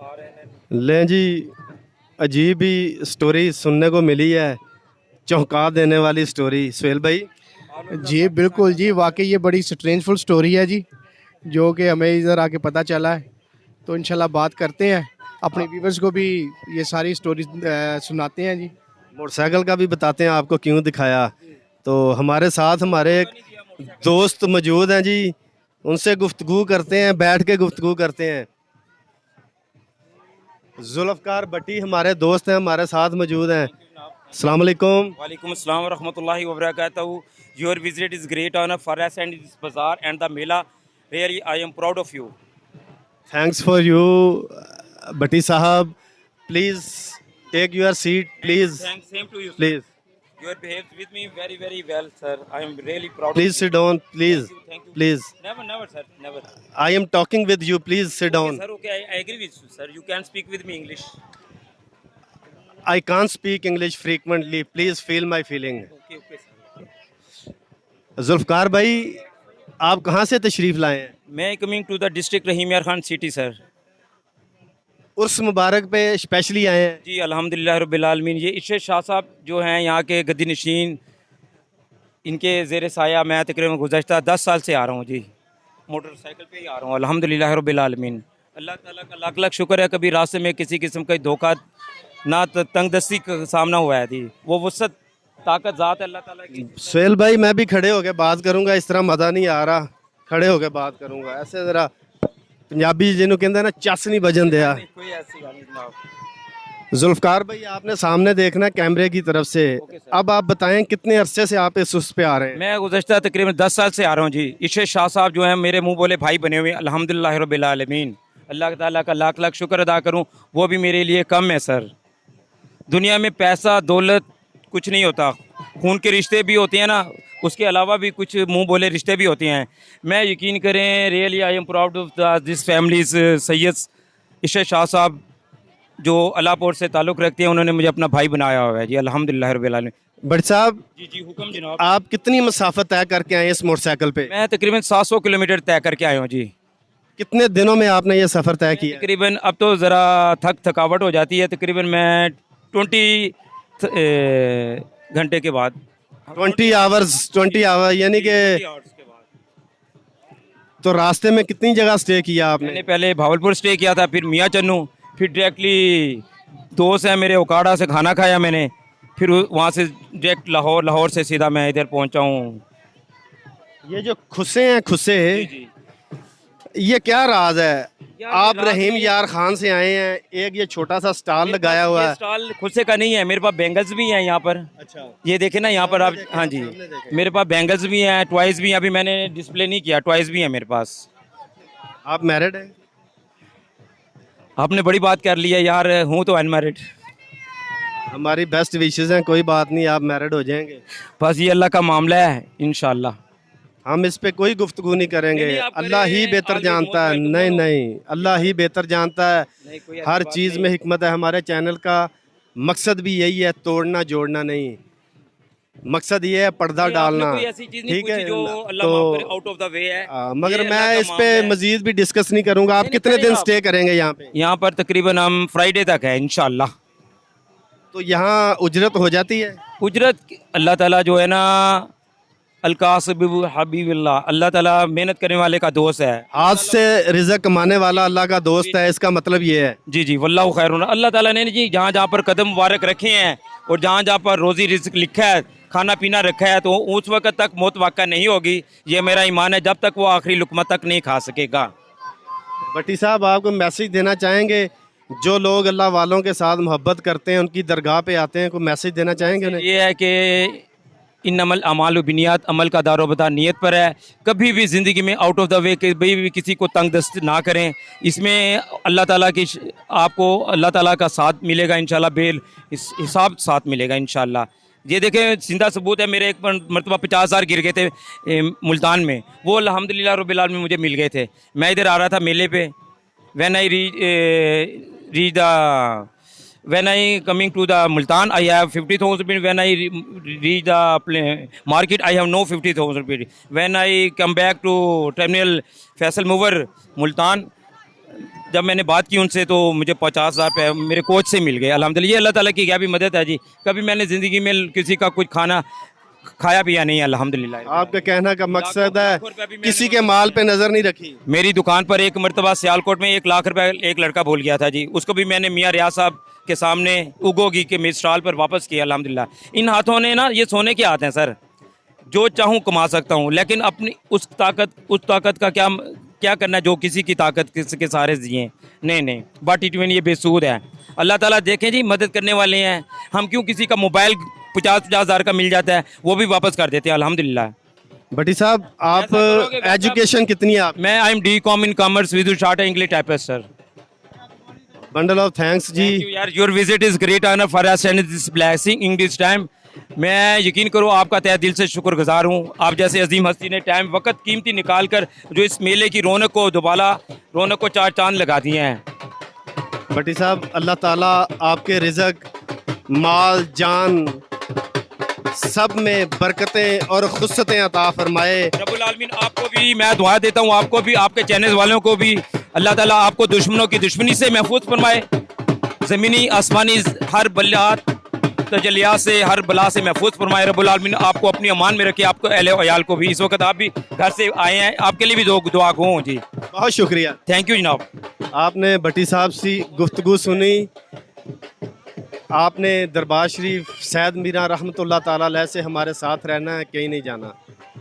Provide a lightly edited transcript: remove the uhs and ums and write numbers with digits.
लें जी, अजीब ही स्टोरी सुनने को मिली है, चौंका देने वाली स्टोरी। सुहेल भाई, जी बिल्कुल जी, वाकई ये बड़ी स्ट्रेंजफुल स्टोरी है जी, जो कि हमें इधर आके पता चला है। तो इंशाल्लाह बात करते हैं, अपने व्यूवर्स को भी ये सारी स्टोरी सुनाते हैं जी। मोटरसाइकिल का भी बताते हैं आपको क्यों दिखाया। तो हमारे साथ हमारे एक दोस्त मौजूद हैं जी, उनसे गुफ्तगू करते हैं, बैठ के गुफ्तगू करते हैं। जुल्फ़कार भट्टी हमारे दोस्त हैं, हमारे साथ मौजूद हैं। अस्सलाम वालेकुम। वालेकुम अस्सलाम व रहमतुल्लाहि व बरकातहू। Your visit is great honour for us and this बाजार एंड द मेला। Really I am proud of you. Thanks for you Bhatti साहब। Please take your seat please. Thanks, same to you, sir. Please You have behaved with me very, very well, sir. I am really proud please of sit you. Down please Thank you. Please. Never, never, sir, never. I am talking with you, please sit Okay, down. sir, okay, I agree with you, sir. You can speak with me English. I can't speak English frequently. Please feel my feeling. Okay, okay, sir. Zulfiqar भाई, आप कहाँ से तशरीफ़ लाए हैं? मैं coming to the district रहीम यार Khan city, sir. उर्स मुबारक पे स्पेशली आए हैं। जी अल्हम्दुलिल्लाह रब्बिल आलमीन। ये इरशाद शाह साहब जो हैं यहाँ के गद्दी नशीन, इनके ज़ेर साया मैं तकरीबन गुज़श्ता 10 साल से आ रहा हूँ जी। मोटरसाइकिल पे ही आ रहा हूँ अल्हम्दुलिल्लाह रब्बिल आलमीन। अल्लाह ताला का लाख लाख शुक्र है, कभी रास्ते में किसी किस्म का धोखा ना तंगदस्ती का सामना हुआ है जी। वो वसत ताकत ज़ात है अल्लाह ताला की। सुहेल भाई, मैं भी खड़े होके बात करूंगा, इस तरह मज़ा नहीं आ रहा। खड़े होके बात करूंगा, ऐसे ज़रा पंजाबी जिन्हों कहते हैं ना, चस नहीं बजन दिया। कोई ऐसी बात नहीं जनाब। जुल्फ़कार भाई, आपने सामने देखना कैमरे की तरफ से। अब आप बताएं कितने अरसे से आप इस उस पे आ रहे हैं? मैं गुज़श्ता तकरीबन 10 साल से आ रहा हूँ जी। इरशाद शाह साहब जो हैं मेरे मुंह बोले भाई बने हुए हैं अल्हम्दुलिल्लाह रब्बिल आलमीन। अल्लाह ताला का लाख लाख शुक्र अदा करूँ, वो भी मेरे लिए कम है सर। दुनिया में पैसा दौलत कुछ नहीं होता, खून के रिश्ते भी होते हैं ना, उसके अलावा भी कुछ मुंह बोले रिश्ते भी होते हैं। मैं यकीन करें, really I am proud of this families. Syed Irshad Shah साहब जो अलापुर से ताल्लुक़ रखते हैं, उन्होंने मुझे अपना भाई बनाया हुआ है जी अल्हम्दुलिल्लाह रब्बिल आलमीन। बट साहब, जी जी हुक्म जनाब। आप कितनी मसाफत तय करके आए इस मोटरसाइकिल पे? मैं तकरीबन 700 किलोमीटर तय करके आया हूँ जी। कितने दिनों में आपने ये सफ़र तय किया? तकरीबन अब तो ज़रा थकावट हो जाती है, तकरीबन मैं 20 घंटे के बाद 20 आवर यानी कि। तो रास्ते में कितनी जगह स्टे किया आपने? मैंने पहले भावलपुर स्टे किया था, फिर मियाँ चन्नू, फिर डायरेक्टली दोस्त है मेरे ओकाड़ा से खाना खाया मैंने, फिर वहाँ से डायरेक्ट लाहौर, लाहौर से सीधा मैं इधर पहुँचा हूँ। ये जो खुसे हैं, खुसे, जी ये क्या राज है? यार, आप राज रहीम नहीं- यार खान से आए हैं, एक ये छोटा सा स्टॉल लगाया हुआ ये है। स्टॉल खुद से का नहीं है, मेरे पास बैंगल्स भी हैं यहाँ पर। अच्छा, ये देखे ना यहाँ पर आप। हाँ जी, मेरे पास बैंगल्स भी हैं, टॉयज़ भी हैं, अभी मैंने डिस्प्ले नहीं किया, टॉयज़ भी हैं मेरे पास। आप मैरिड हैं? आपने बड़ी बात कर ली है यार, हूँ तो अनमैरिड। हमारी बेस्ट विशेस हैं, कोई बात नहीं, आप मैरिड हो जाएंगे। बस ये अल्लाह का मामला है, इंशाल्लाह। हम इस पे कोई गुफ्तगू नहीं करेंगे, नहीं, आप अल्लाह ही करें, बेहतर always जानता है। most welcome नहीं हो। नहीं, अल्लाह ही बेहतर जानता है। नहीं, कोई ऐसी हर बात चीज़ नहीं। में हिकमत है। हमारे चैनल का मकसद भी यही है, तोड़ना जोड़ना नहीं। मकसद ये है पर्दा नहीं, आपने डालना। कोई ऐसी चीज नहीं ठीक है, पूछी जो अल्लाह माफ करे, आउट ऑफ द वे है। मगर ये मैं अल्लाह का इस पे मामला है। मजीद भी डिस्कस नहीं करूंगा। आप नहीं, कितने करें दिन आप। स्टे करेंगे यहाँ पे? यहाँ पर तकरीबन हम फ्राइडे तक है इंशाल्लाह। तो यहाँ उजरत हो जाती है? उजरत अल्लाह ताला जो है ना, अलकासिब हबीबुल्लाह, अल्लाह ताला मेहनत करने वाले का दोस्त है। हाथ से रिज़्क़ कमाने वाला अल्लाह का दोस्त है, इसका मतलब ये है। जी जी वल्लाहु खैरुन। अल्लाह ताला ने जी जहाँ जहाँ पर कदम मुबारक रखे हैं और जहाँ जहाँ पर रोज़ी रिज़्क लिखा है, खाना पीना रखा है, तो उस वक्त तक मौत वाक़ा नहीं होगी, ये मेरा ईमान है, जब तक वो आखिरी लुकमा तक नहीं खा सकेगा। भट्टी साहब, आपको मैसेज देना चाहेंगे? जो लोग अल्लाह वालों के साथ मोहब्बत करते हैं, उनकी दरगाह पे आते हैं, कोई मैसेज देना चाहेंगे उन्हें? ये है कि इन अमल अमाल बिनियात, अमल का दारोमदार नीयत पर है। कभी भी ज़िंदगी में आउट ऑफ द वे कभी भी किसी को तंग दस्त ना करें। इसमें अल्लाह ताला की आपको अल्लाह ताला का साथ मिलेगा इंशाल्लाह, बेल इस हिसाब साथ मिलेगा इंशाल्लाह। ये देखें, जिंदा सबूत है, मेरे एक मरतबा 50,000 गिर गए थे मुल्तान में, वो अल्हम्दुलिल्लाह रब्बिल आलमीन मुझे मिल गए थे। मैं इधर आ रहा था मेले पे, when I reach the when I coming to the Multan, I have 50,000 rupees. When I reach the market, I have no 50,000 rupees. When I come back to terminal Faisal Mover, Multan, जब मैंने बात की उनसे तो मुझे 50,000 रुपये मेरे coach से मिल गए अल्हम्दुलिल्लाह। ये अल्लाह ताला की क्या भी मदद है जी। कभी मैंने ज़िंदगी में किसी का कुछ खाना खाया पिया नहीं है अल्हम्दुलिल्लाह। आपका कहना का मकसद है लाखों रुपए भी मैंने किसी के माल पे नजर नहीं रखी। मेरी दुकान पर एक मरतबा सियालकोट में 1 लाख रुपए एक लड़का भूल गया था जी। उसको भी मैंने मियाँ रियाज साहब के सामने उगोगी के मेरे स्टॉल पर वापस किया अल्हम्दुलिल्लाह। इन हाथों ने ना, ये सोने के हाथ हैं सर, जो चाहूँ कमा सकता हूँ, लेकिन अपनी उस ताकत का क्या करना जो किसी की ताकत के सहारे जिए। नहीं बट इट मीन ये बेसूद है। अल्लाह ताला देखें जी, मदद करने वाले हैं। हम क्यों किसी का मोबाइल 50-50 हज़ार का मिल जाता है वो भी वापस कर देते हैं अल्हम्दुलिल्लाह। भट्टी साहब आप एजुकेशन कितनी है आप? मैं I am D.Com in commerce with short English typist sir. Bundle of thanks जी। यार your visit is great honour for us and this blessing in this time. मैं यकीन करो आपका तहे दिल से शुक्रगुजार हूँ। आप जैसे अजीम हस्ती ने टाइम वक्त कीमती निकाल कर जो इस मेले की रौनक को दोबारा रौनक को चार चांद लगा दिए हैं। भट्टी साहब अल्लाह ताला आपके रिज़्क, माल, जान सब में बरकतें और खुसतें अता फरमाए। रब्बुल आलमीन आपको भी मैं दुआ देता हूँ, आपको भी, आपके चैनल वालों को भी अल्लाह ताला आपको दुश्मनों की दुश्मनी से महफूज फरमाए। ज़मीनी आसमानी हर बलियात तजलियात से, हर बला से महफूज फरमाए। रब्बुल आलमीन आपको अपनी अमान में रखे, आपको अहले वयाल को भी। इस वक्त आप भी घर से आए हैं, आपके लिए भी दुआ गो जी। बहुत शुक्रिया, थैंक यू जनाब। आपने भट्टी साहब से गुफ्तगू सुनी। आपने दरबार शरीफ सैयद मीरां रहमतुल्लाह ताला अलैह से हमारे साथ रहना है, कहीं नहीं जाना।